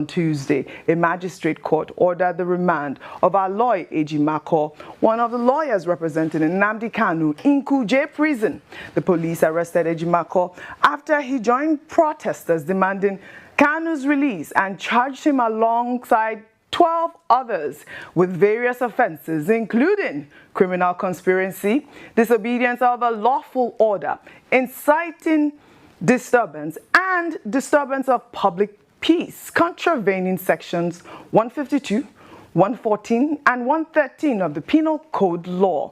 On Tuesday, a magistrate court ordered the remand of Aloy Ejimakor, one of the lawyers representing Nnamdi Kanu, in Kuje prison. The police arrested Ejimakor after he joined protesters demanding Kanu's release and charged him alongside 12 others with various offenses, including criminal conspiracy, disobedience of a lawful order, inciting disturbance, and disturbance of public peace, contravening sections 152, 114, and 113 of the Penal Code law.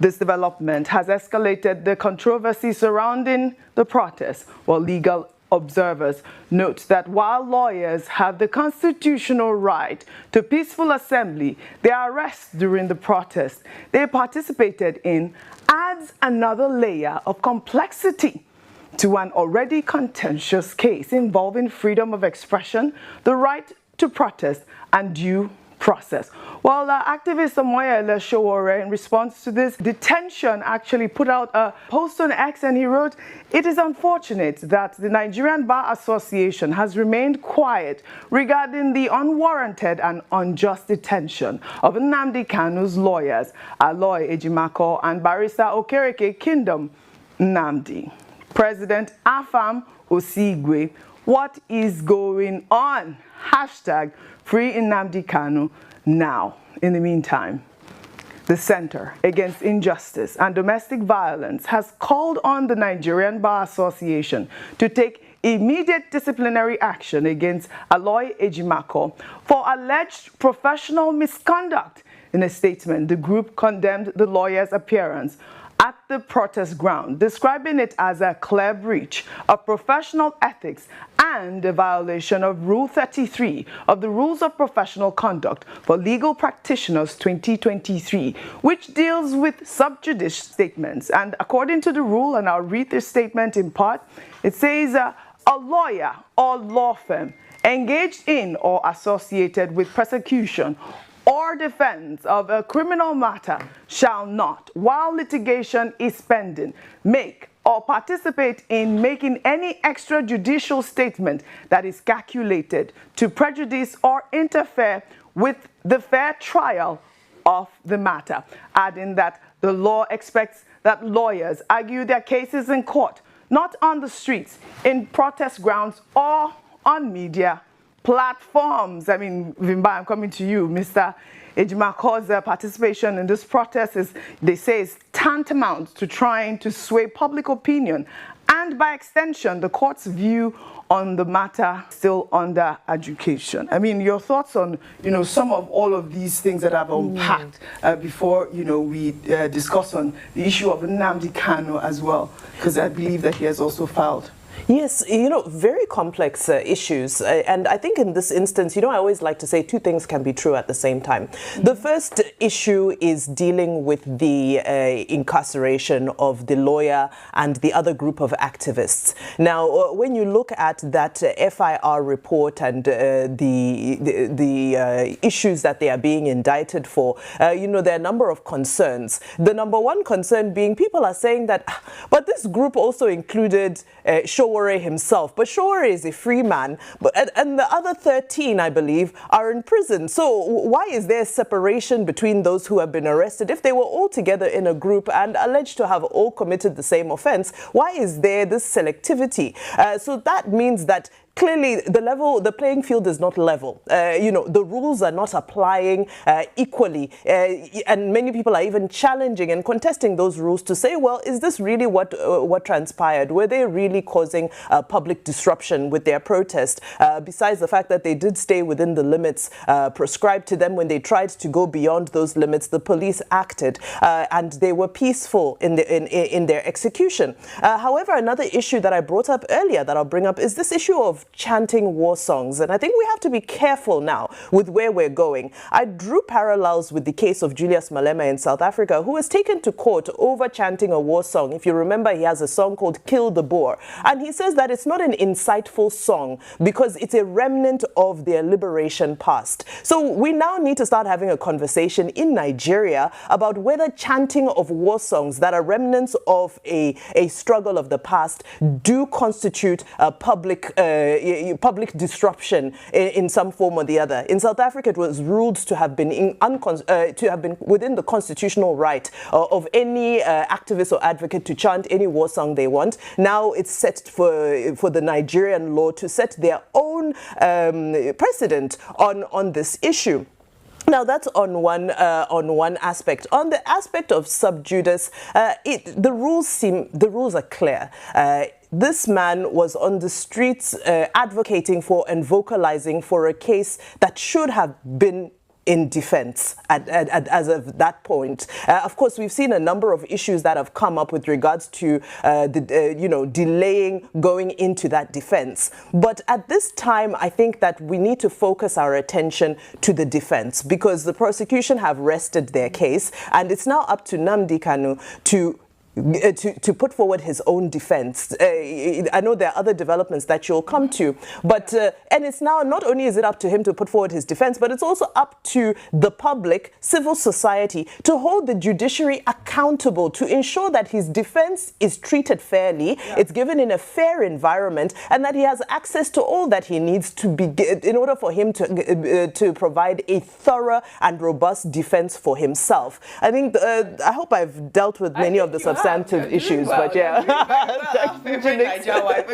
This development has escalated the controversy surrounding the protest, while legal observers note that while lawyers have the constitutional right to peaceful assembly, their arrest during the protest they participated in adds another layer of complexity to an already contentious case involving freedom of expression, the right to protest, and due process. Well, activist Samoyele Showore, in response to this detention, actually put out a post on X, and he wrote, "It is unfortunate that the Nigerian Bar Association has remained quiet regarding the unwarranted and unjust detention of Nnamdi Kanu's lawyers, Aloy Ejimakor and Barrister Okereke Kingdom Nnamdi." President Afam Osigwe, what is going on? Hashtag free Nnamdi Kanu now. In the meantime, the Center Against Injustice and Domestic Violence has called on the Nigerian Bar Association to take immediate disciplinary action against Aloy Ejimakor for alleged professional misconduct. In a statement, the group condemned the lawyer's appearance at the protest ground, describing it as a clear breach of professional ethics and a violation of Rule 33 of the Rules of Professional Conduct for Legal Practitioners 2023, which deals with sub judice statements. And according to the rule, and I'll read this statement in part, it says, a lawyer or law firm engaged in or associated with prosecution or defense of a criminal matter shall not, while litigation is pending, make or participate in making any extrajudicial statement that is calculated to prejudice or interfere with the fair trial of the matter, adding that the law expects that lawyers argue their cases in court, not on the streets, in protest grounds, or on media platforms. I mean, Vimba, I'm coming to you. Mr. Ejimakor's participation in this protest is, they say, is tantamount to trying to sway public opinion and, by extension, the court's view on the matter still under education. I mean, your thoughts on, some of all of these things that I've unpacked before, we discuss on the issue of Nnamdi Kanu as well, because I believe that he has also filed. Yes, very complex issues. And I think in this instance, I always like to say two things can be true at the same time. The first issue is dealing with the incarceration of the lawyer and the other group of activists. Now, when you look at that FIR report and the issues that they are being indicted for, there are a number of concerns. The number one concern being people are saying that, but this group also included Showore himself, but Showore is a free man, and the other 13, I believe, are in prison. So why is there separation between those who have been arrested? If they were all together in a group and alleged to have all committed the same offense, why is there this selectivity? So that means that clearly, the playing field is not level. The rules are not applying equally, and many people are even challenging and contesting those rules to say, well, is this really what transpired? Were they really causing public disruption with their protest? Besides the fact that they did stay within the limits prescribed to them, when they tried to go beyond those limits, the police acted, and they were peaceful in their execution. However, another issue that I brought up earlier that I'll bring up is this issue of chanting war songs. And I think we have to be careful now with where we're going. I drew parallels with the case of Julius Malema in South Africa, who was taken to court over chanting a war song. If you remember, he has a song called Kill the Boer. And he says that it's not an insightful song because it's a remnant of their liberation past. So we now need to start having a conversation in Nigeria about whether chanting of war songs that are remnants of a struggle of the past do constitute a public public disruption in some form or the other. In South Africa, it was ruled to have been within the constitutional right of any activist or advocate to chant any war song they want. Now it's set for the Nigerian law to set their own precedent on this issue. Now that's on one aspect. On the aspect of sub judice, the rules are clear. This man was on the streets advocating for and vocalizing for a case that should have been in defense as of that point. Of course, we've seen a number of issues that have come up with regards to delaying going into that defense. But at this time, I think that we need to focus our attention to the defense, because the prosecution have rested their case, and it's now up to Nnamdi Kanu to put forward his own defense. I know there are other developments that you'll come to, but and it's now not only is it up to him to put forward his defense, but it's also up to the public, civil society, to hold the judiciary accountable, to ensure that his defense is treated fairly, it's given in a fair environment, and that he has access to all that he needs to be in order for him to provide a thorough and robust defense for himself. I think I hope I've dealt with many of the substantive issues, but yeah. I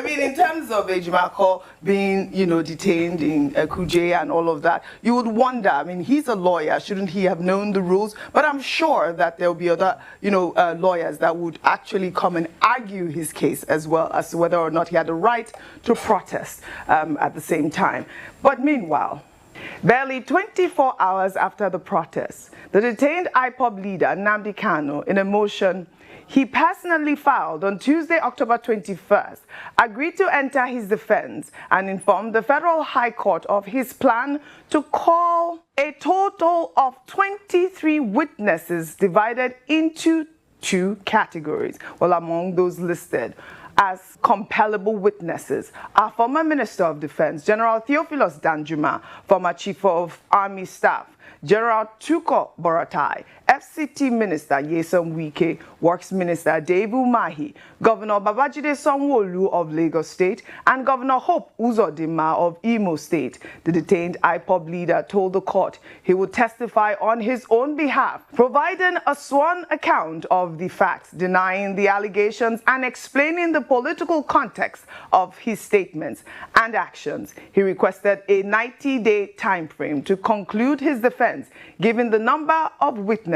mean, in terms of Ejimakor being, detained in Kuje and all of that, you would wonder, I mean, he's a lawyer, shouldn't he have known the rules? But I'm sure that there'll be other, lawyers that would actually come and argue his case as well as to whether or not he had the right to protest at the same time. But meanwhile, barely 24 hours after the protest, the detained IPOB leader, Nnamdi Kanu, in a motion he personally filed on Tuesday, October 21st, agreed to enter his defense and informed the Federal High Court of his plan to call a total of 23 witnesses divided into 2 categories. Well, among those listed as compellable witnesses are former Minister of Defense, General Theophilus Danjuma, former Chief of Army Staff, General Tuko Boratai, FCT Minister Nyesom Wike, Works Minister Dave Umahi, Governor Babajide Sanwo-Olu of Lagos State, and Governor Hope Uzodinma of Imo State. The detained IPOB leader told the court he would testify on his own behalf, providing a sworn account of the facts, denying the allegations, and explaining the political context of his statements and actions. He requested a 90-day time frame to conclude his defense, given the number of witnesses.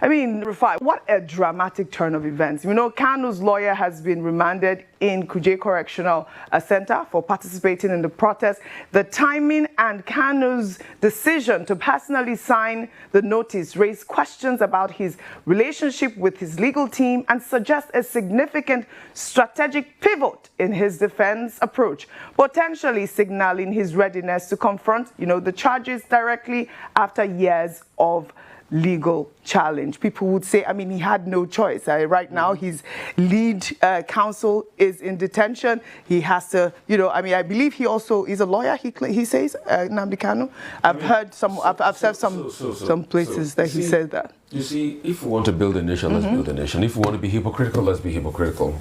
I mean, Rufai, what a dramatic turn of events. Kanu's lawyer has been remanded in Kuje Correctional Center for participating in the protest. The timing and Kanu's decision to personally sign the notice raised questions about his relationship with his legal team and suggest a significant strategic pivot in his defense approach, potentially signaling his readiness to confront, the charges directly after years of legal challenge. People would say, I mean, he had no choice. Right now, his lead counsel is in detention. He has to, I believe he also is a lawyer, he says, Nnamdi Kanu. I've said some places that he said that. You see, if we want to build a nation, let's build a nation. If we want to be hypocritical, let's be hypocritical.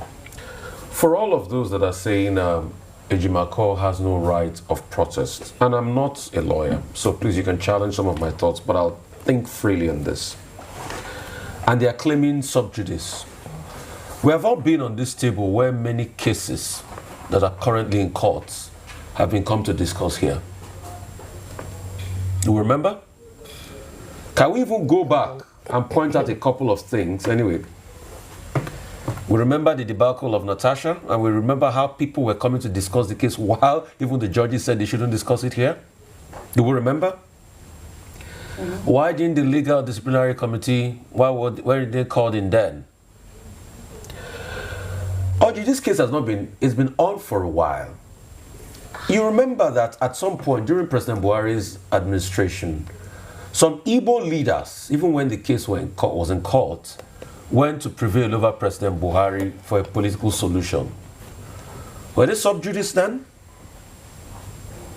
For all of those that are saying Ejimakor has no right of protest, and I'm not a lawyer, so please, you can challenge some of my thoughts, but I'll think freely on this. And they are claiming sub judice. We have all been on this table where many cases that are currently in courts have been come to discuss here. Do you remember? Can we even go back and point out a couple of things? Anyway, we remember the debacle of Natasha, and we remember how people were coming to discuss the case while even the judges said they shouldn't discuss it here. Do we remember? Why didn't the legal disciplinary committee, why were they called in then? This case has not been, it's been on for a while. You remember that at some point during President Buhari's administration, some Igbo leaders, even when the case was in court, went to prevail over President Buhari for a political solution. Were they sub judice then?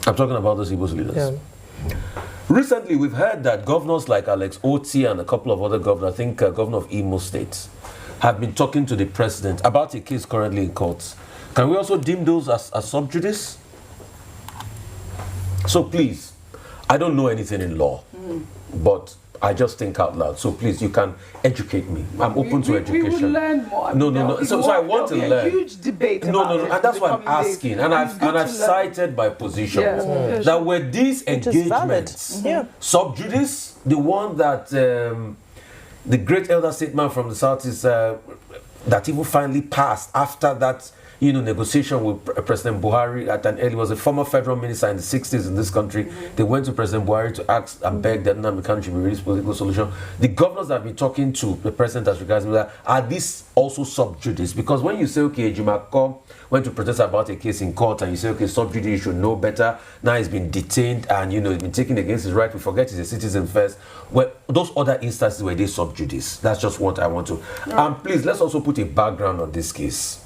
I'm talking about those Igbo leaders. Yeah. Recently, we've heard that governors like Alex Oti and a couple of other governors, I think governor of Imo State, have been talking to the president about a case currently in courts. Can we also deem those as sub judice? So please, I don't know anything in law, but I just think out loud. So please, you can educate me. I'm open to education. We will learn more. No. So I want to learn. A huge debate. No. And that's why I'm asking. And I've cited my position that were these engagements sub judice, the one that the great elder statesman from the South is that even finally passed after that, negotiation with President Buhari at an early, was a former federal minister in the 60s in this country. They went to President Buhari to ask and beg that Nnamdi Kanu should be released political solution. The governors that have been talking to the president as regards that, are these also sub judice? Because when you say, okay, Ejimako went to protest about a case in court and you say, okay, sub judice, you should know better. Now he's been detained and, he's been taken against his right. We forget he's a citizen first. Well, those other instances were they sub judice. That's just what I want to. And please, let's also put a background on this case.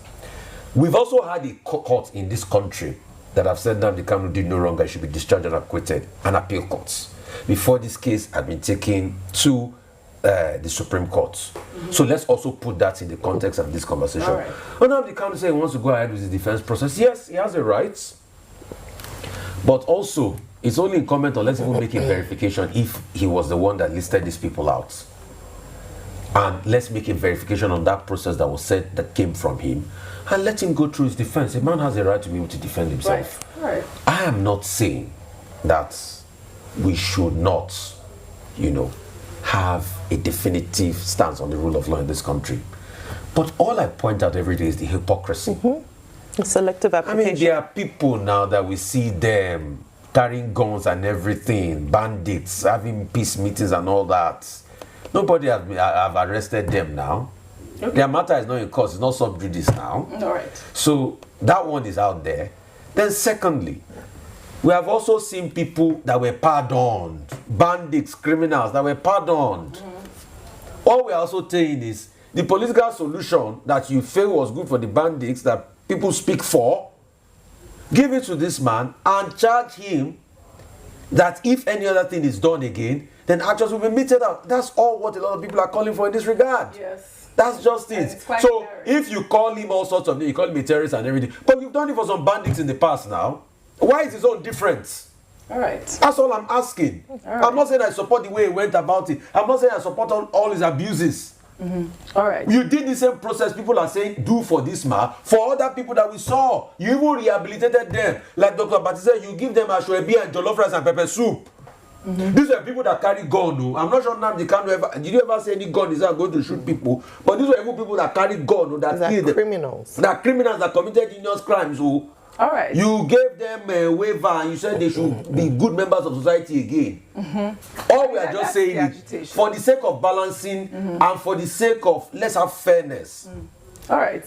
We've also had a court in this country that have said Nnamdi Kanu did no wrong and should be discharged and acquitted, and appeal courts, before this case had been taken to the Supreme Court. So let's also put that in the context of this conversation. Right. Nnamdi Kanu said he wants to go ahead with his defense process. Yes, he has a right, but also it's only incumbent on let's even make a verification if he was the one that listed these people out. And let's make a verification on that process that was said that came from him, and let him go through his defense. A man has a right to be able to defend himself. Right. I am not saying that we should not, have a definitive stance on the rule of law in this country. But all I point out every day is the hypocrisy. The selective application. I mean, there are people now that we see them carrying guns and everything, bandits, having peace meetings and all that. Nobody have arrested them now. Okay. Their matter is not in court, it's not sub judice now. All right. So that one is out there. Then secondly, we have also seen people that were pardoned, bandits, criminals that were pardoned. All we're also saying is the political solution that you feel was good for the bandits that people speak for, give it to this man and charge him that if any other thing is done again, then actions will be meted out. That's all what a lot of people are calling for in this regard. Yes. That's just it. So if you call him all sorts of things, you call him a terrorist and everything, but you've done it for some bandits in the past now, why is his own different? All right. That's all I'm asking. All right. I'm not saying I support the way he went about it. I'm not saying I support all his abuses. All right. You did the same process people are saying do for this man, for other people that we saw. You even rehabilitated them. Like Dr. Bati said, you give them ashwebi and jollof rice and pepper soup. These are people that carry gun. No? I'm not sure Nnamdi Kanu ever. Did you ever say any gun is not going to shoot people? But these are even people that carry gun. No, that kill criminals. That criminals that committed heinous crimes. So all right. You gave them a waiver and you said they should be good members of society again. All we are just saying is for the sake of balancing and for the sake of let's have fairness. All right.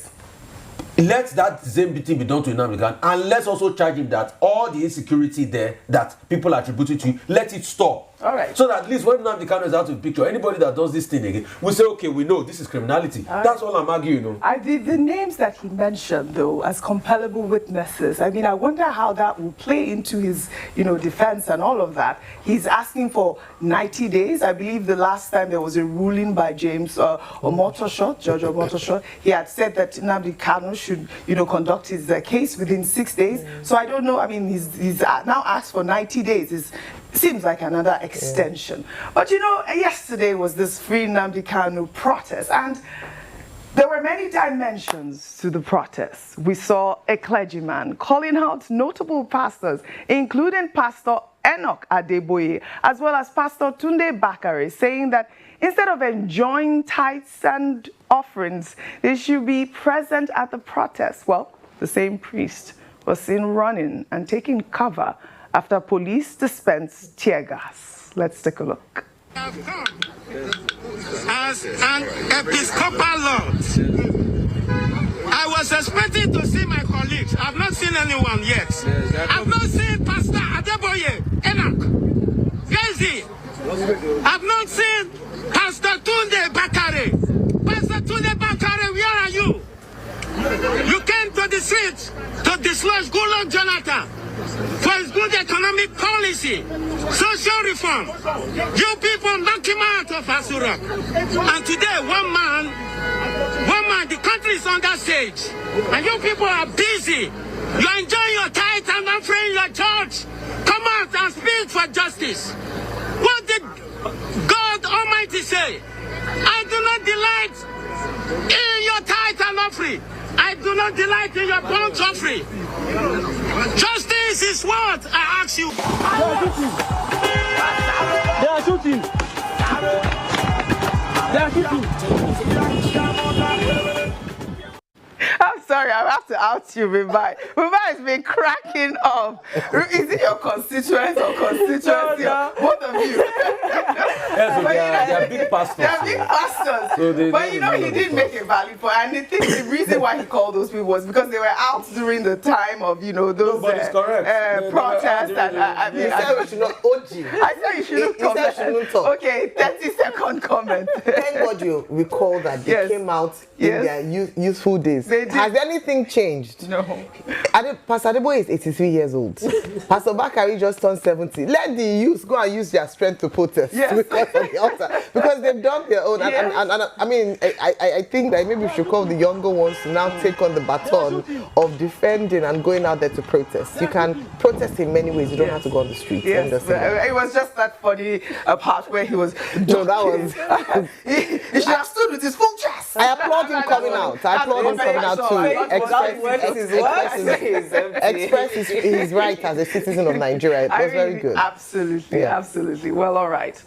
Let that same thing be done to Nnamdi Kanu, and let's also charge him that all the insecurity there that people attributed to you, let it stop. All right. So that at least when Nnamdi Kanu is out of the picture, anybody that does this thing again, we say, okay, we know this is criminality. That's all I'm arguing. The names that he mentioned, though, as compellable witnesses, I mean, I wonder how that will play into his, defense and all of that. He's asking for 90 days. I believe the last time there was a ruling by James Judge Omotosho, he had said that Nnamdi Kanu should, conduct his case within 6 days. So I don't know. I mean, he's now asked for 90 days. It seems like another extension. But yesterday was this Free Nnamdi Kanu protest, and there were many dimensions to the protest. We saw a clergyman calling out notable pastors, including Pastor Enoch Adeboye, as well as Pastor Tunde Bakare, saying that instead of enjoying tithes and offerings, they should be present at the protest. Well, the same priest was seen running and taking cover after police dispensed tear gas. Let's take a look. As an Episcopal Lord, I was expecting to see my colleagues. I've not seen anyone yet. I've not seen Pastor Adeboye, Enoch, Gezi. I've not seen Pastor Tunde Bakare. Pastor Tunde Bakare, where are you? You came to the streets to dislodge Goodluck Jonathan. for his good economic policy, social reform. You people knock him out of Asura. And today, one man, the country is under siege. And you people are busy. You are enjoying your tithe and offering your church. Come out and speak for justice. What did God Almighty say? I do not delight in your tithe and offering. I do not delight in your burnt offering. Justice is what I ask you. They are shooting. They are shooting. I'm sorry, I have to out you, Mumbai. Mumbai has been cracking up. Is it your constituents or constituency? No. Both of you. Yes, they are big pastors. They are big pastors. So but you know, he did make a valid point. And I think the reason why he called those people was because they were out during the time of, you know, those protests. And I mean, I said we should not hold you. I said you shouldn't He said you shouldn't talk. Okay, 30-second comment. Thank God you recall that they came out in their youthful days. Has anything changed? No. Pastor Adebo is 83 years old. Pastor Bakari just turned 70. Let the youth go and use their strength to protest. Yes. Because of the altar. Because they've done their own. Yes. And I mean, I think that maybe we should call the younger ones to now take on the baton of defending and going out there to protest. You can protest in many ways. You don't have to go on the street. Yes, it was just that funny part where he was. No, that was. he should have stood with his full chest. I applaud him coming out. I applaud him coming out to express his right as a citizen of Nigeria. It was very good. Absolutely, absolutely. Well, all right.